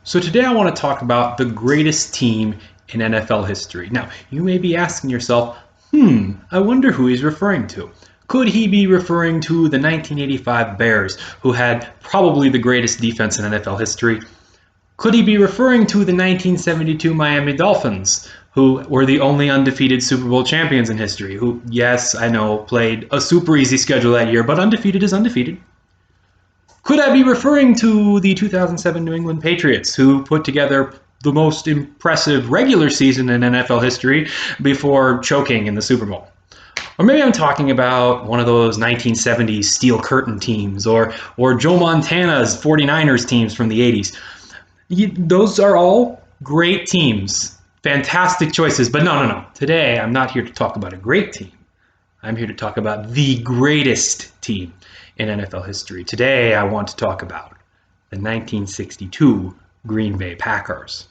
So today I want to talk about the greatest team in NFL history. Now, you may be asking yourself, I wonder who he's referring to. Could he be referring to the 1985 Bears, who had probably the greatest defense in NFL history? Could he be referring to the 1972 Miami Dolphins, who were the only undefeated Super Bowl champions in history, who, yes, I know, played a super easy schedule that year, but undefeated is undefeated? Could I be referring to the 2007 New England Patriots, who put together the most impressive regular season in NFL history before choking in the Super Bowl? Or maybe I'm talking about one of those 1970s Steel Curtain teams, or Joe Montana's 49ers teams from the 80s. Those are all great teams, fantastic choices, but no. Today, I'm not here to talk about a great team. I'm here to talk about the greatest team in NFL history. Today, I want to talk about the 1962 Green Bay Packers.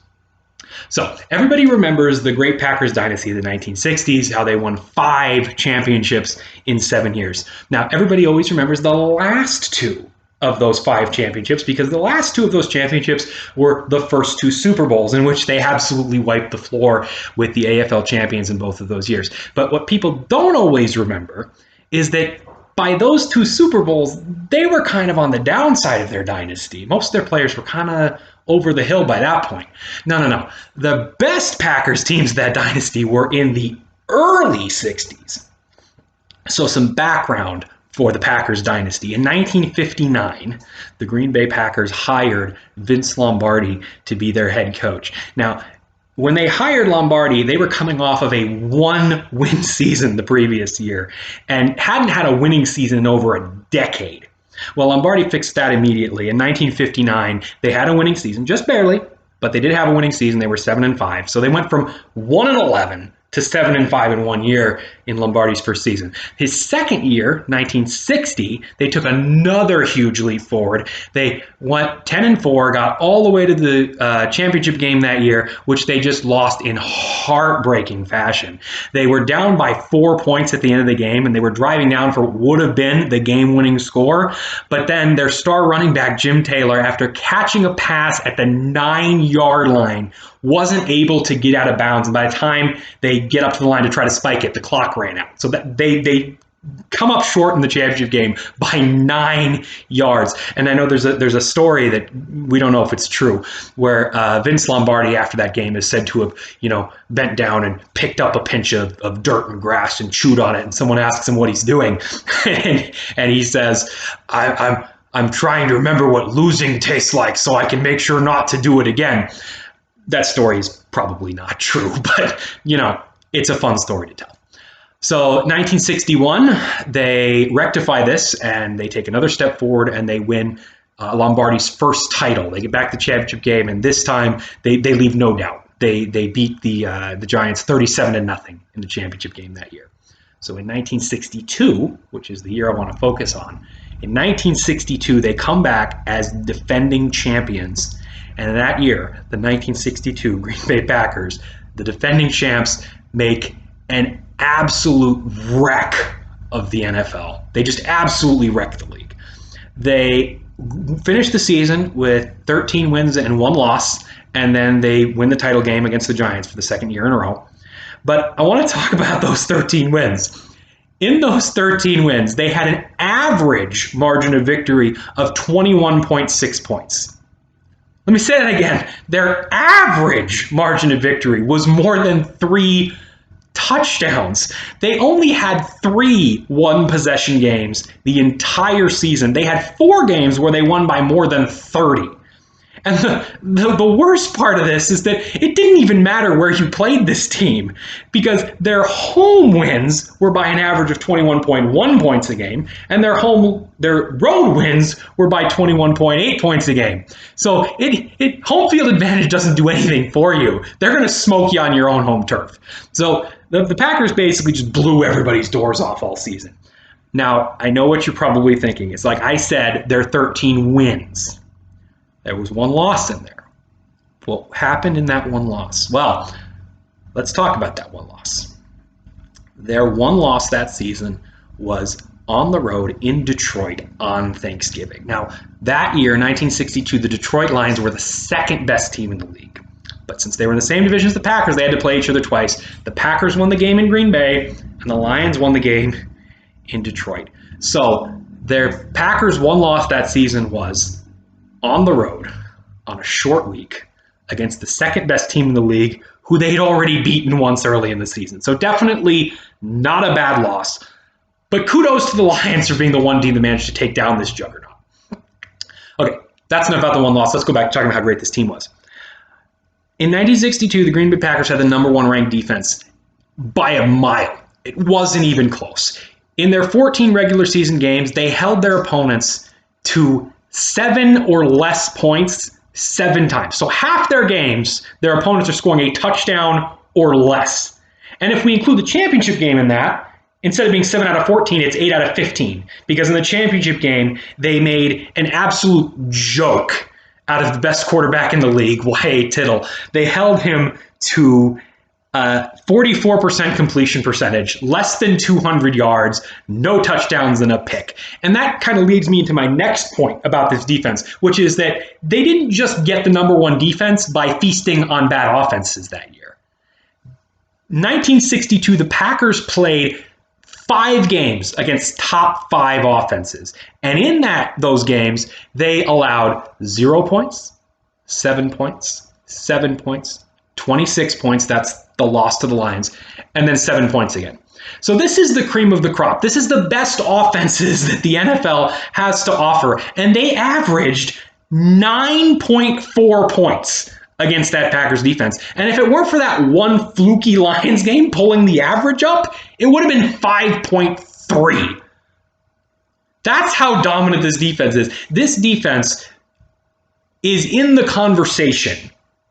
So, everybody remembers the great Packers dynasty of the 1960s, how they won 5 championships in 7 years. Now, everybody always remembers the last 2 of those 5 championships because the last 2 of those championships were the first 2 Super Bowls in which they absolutely wiped the floor with the AFL champions in both of those years. But what people don't always remember is that by those 2 Super Bowls, they were kind of on the downside of their dynasty. Most of their players were kind of over the hill by that point. No. The best Packers teams of that dynasty were in the early 60s. So some background for the Packers dynasty. In 1959, the Green Bay Packers hired Vince Lombardi to be their head coach. Now, when they hired Lombardi, they were coming off of a 1-win season the previous year and hadn't had a winning season in over a decade. Well, Lombardi fixed that immediately. In 1959, they had a winning season, just barely, but they did have a winning season. They were 7-5. So they went from 1-11 to 7-5 in 1 year in Lombardi's first season. His second year, 1960, they took another huge leap forward. They went 10-4, got all the way to the championship game that year, which they just lost in heartbreaking fashion. They were down by 4 points at the end of the game, and they were driving down for what would have been the game-winning score. But then their star running back, Jim Taylor, after catching a pass at the 9-yard line, wasn't able to get out of bounds. And by the time they get up to the line to try to spike it, the clock ran out. So that they come up short in the championship game by 9 yards. And I know there's a story that we don't know if it's true, where Vince Lombardi after that game is said to have, bent down and picked up a pinch of dirt and grass and chewed on it. And someone asks him what he's doing, and he says, I'm trying to remember what losing tastes like so I can make sure not to do it again. That story is probably not true, but, it's a fun story to tell. So 1961, they rectify this and they take another step forward and they win Lombardi's first title. They get back to the championship game, and this time they leave no doubt. They beat the Giants 37-0 in the championship game that year. So in 1962, which is the year I want to focus on, in 1962 they come back as defending champions. And that year, the 1962 Green Bay Packers, the defending champs, make an absolute wreck of the NFL. They just absolutely wreck the league. They finish the season with 13 wins and 1 loss, and then they win the title game against the Giants for the second year in a row. But I want to talk about those 13 wins. In those 13 wins, they had an average margin of victory of 21.6 points. Let me say that again. Their average margin of victory was more than 3 touchdowns. They only had 3 one-possession games the entire season. They had 4 games where they won by more than 30. And the worst part of this is that it didn't even matter where you played this team, because their home wins were by an average of 21.1 points a game, and their road wins were by 21.8 points a game. So home field advantage doesn't do anything for you. They're going to smoke you on your own home turf. So the Packers basically just blew everybody's doors off all season. Now, I know what you're probably thinking. It's like I said, they're 13 wins. There was 1 loss in there. What happened in that 1 loss? Well, let's talk about that 1 loss. Their 1 loss that season was on the road in Detroit on Thanksgiving. Now, that year, 1962, the Detroit Lions were the second best team in the league. But since they were in the same division as the Packers, they had to play each other twice. The Packers won the game in Green Bay, and the Lions won the game in Detroit. So their Packers' one loss that season was on the road on a short week against the second best team in the league, who they'd already beaten once early in the season. So definitely not a bad loss. But kudos to the Lions for being the one team that managed to take down this juggernaut. Okay, that's enough about the one loss. Let's go back to talking about how great this team was. In 1962, the Green Bay Packers had the number one ranked defense by a mile. It wasn't even close. In their 14 regular season games, they held their opponents to 7 or less points 7 times. So half their games, their opponents are scoring a touchdown or less. And if we include the championship game in that, instead of being 7 out of 14, it's 8 out of 15. Because in the championship game, they made an absolute joke out of the best quarterback in the league, Y.A. Tittle. They held him to 44% completion percentage, less than 200 yards, no touchdowns, and a pick. And that kind of leads me into my next point about this defense, which is that they didn't just get the number one defense by feasting on bad offenses that year. 1962, the Packers played 5 games against top 5 offenses. And in those games, they allowed 0 points, 7 points, 7 points, 26 points. That's the loss to the Lions. And then 7 points again. So this is the cream of the crop. This is the best offenses that the NFL has to offer. And they averaged 9.4 points against that Packers defense. And if it weren't for that one fluky Lions game pulling the average up, it would have been 5.3. That's how dominant this defense is. This defense is in the conversation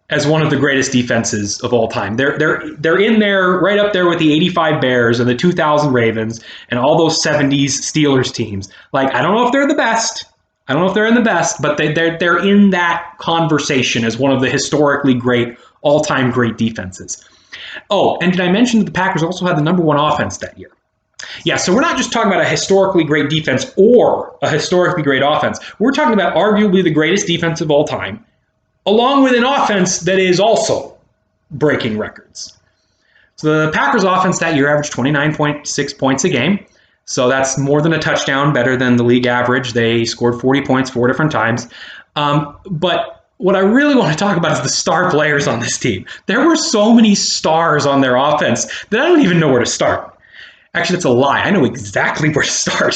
as one of the greatest defenses of all time. They're in there, right up there with the 85 Bears and the 2000 Ravens and all those 70s Steelers teams. Like, I don't know if they're the best. I don't know if they're in the best, but they're in that conversation as one of the historically great, all-time great defenses. Oh, and did I mention that the Packers also had the number one offense that year? Yeah, so we're not just talking about a historically great defense or a historically great offense. We're talking about arguably the greatest defense of all time, along with an offense that is also breaking records. So the Packers offense that year averaged 29.6 points a game. So that's more than a touchdown, better than the league average. They scored 40 points 4 different times. But what I really want to talk about is the star players on this team. There were so many stars on their offense that I don't even know where to start. Actually, that's a lie. I know exactly where to start.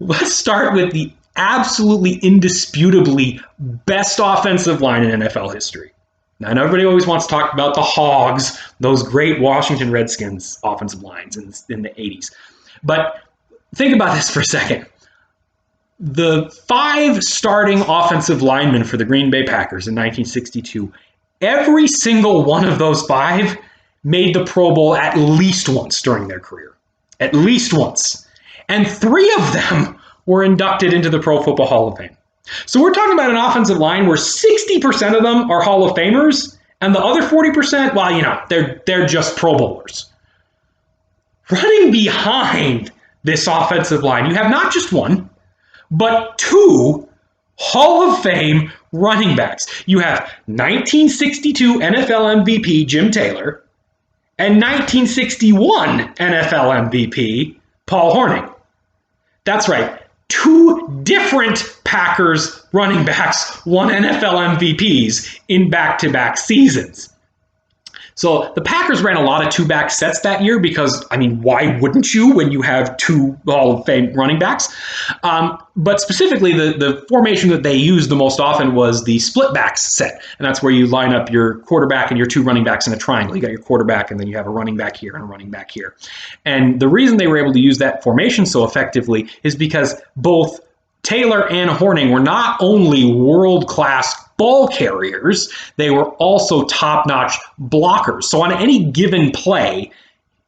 Let's start with the absolutely indisputably best offensive line in NFL history. Now, I know everybody always wants to talk about the Hogs, those great Washington Redskins offensive lines in the 80s. But think about this for a second. The 5 starting offensive linemen for the Green Bay Packers in 1962, every single one of those 5 made the Pro Bowl at least once during their career. At least once. And 3 of them were inducted into the Pro Football Hall of Fame. So we're talking about an offensive line where 60% of them are Hall of Famers, and the other 40%, well, they're just Pro Bowlers. Running behind this offensive line, you have not just 1, but 2 Hall of Fame running backs. You have 1962 NFL MVP Jim Taylor and 1961 NFL MVP Paul Hornung. That's right. 2 different Packers running backs won NFL MVPs in back-to-back seasons. So the Packers ran a lot of 2-back sets that year because, why wouldn't you when you have 2 Hall of Fame running backs? But specifically, the formation that they used the most often was the split backs set. And that's where you line up your quarterback and your 2 running backs in a triangle. You got your quarterback and then you have a running back here and a running back here. And the reason they were able to use that formation so effectively is because both Taylor and Hornung were not only world-class ball carriers, they were also top-notch blockers. So on any given play,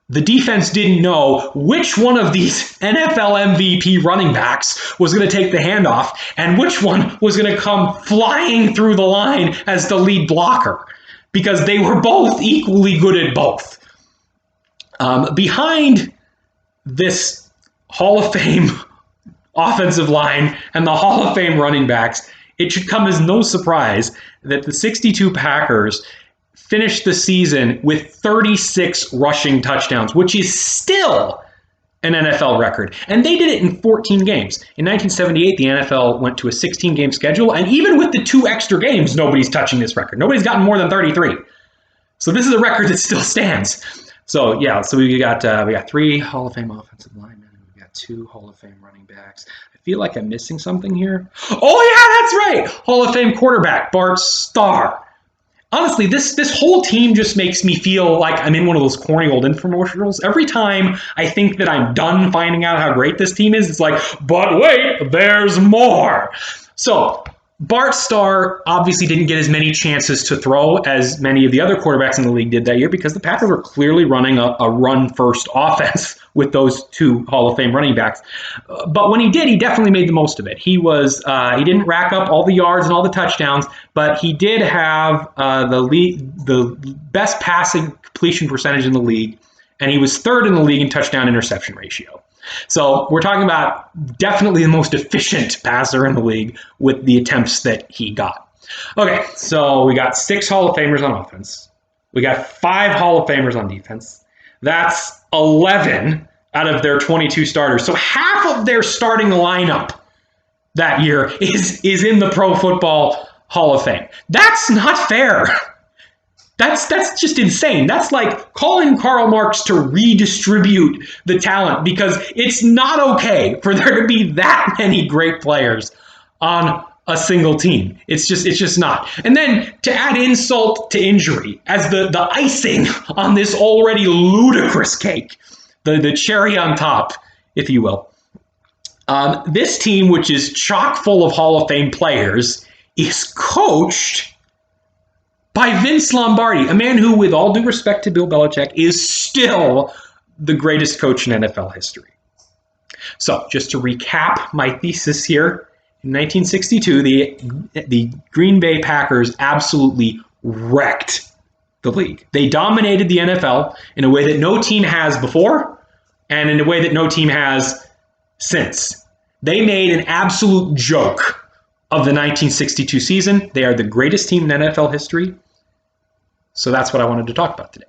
the defense didn't know which one of these NFL MVP running backs was going to take the handoff and which one was going to come flying through the line as the lead blocker, because they were both equally good at both. Behind this Hall of Fame offensive line and the Hall of Fame running backs, it should come as no surprise that the 62 Packers finished the season with 36 rushing touchdowns, which is still an NFL record. And they did it in 14 games. In 1978, the NFL went to a 16-game schedule, and even with the 2 extra games, nobody's touching this record. Nobody's gotten more than 33. So this is a record that still stands. So yeah, so we got 3 Hall of Fame offensive linemen, and we got 2 Hall of Fame running backs. I feel like I'm missing something here. Oh yeah, that's right, Hall of Fame quarterback Bart Starr. Honestly, this whole team just makes me feel like I'm in one of those corny old infomercials. Every time I think that I'm done finding out how great this team is, it's like, but wait, there's more. So Bart Starr obviously didn't get as many chances to throw as many of the other quarterbacks in the league did that year because the Packers were clearly running a run-first offense with those 2 Hall of Fame running backs. But when he did, he definitely made the most of it. He didn't rack up all the yards and all the touchdowns, but he did have the best passing completion percentage in the league, and he was 3rd in the league in touchdown interception ratio. So we're talking about definitely the most efficient passer in the league with the attempts that he got. Okay, so we got 6 Hall of Famers on offense. We got 5 Hall of Famers on defense. That's 11 out of their 22 starters. So half of their starting lineup that year is in the Pro Football Hall of Fame. That's not fair. That's just insane. That's like calling Karl Marx to redistribute the talent because it's not okay for there to be that many great players on a single team. It's just not. And then to add insult to injury as the icing on this already ludicrous cake, the cherry on top, if you will. This team, which is chock full of Hall of Fame players, is coached by Vince Lombardi, a man who, with all due respect to Bill Belichick, is still the greatest coach in NFL history. So, just to recap my thesis here, in 1962, the Green Bay Packers absolutely wrecked the league. They dominated the NFL in a way that no team has before and in a way that no team has since. They made an absolute joke of the 1962 season. They are the greatest team in NFL history. So that's what I wanted to talk about today.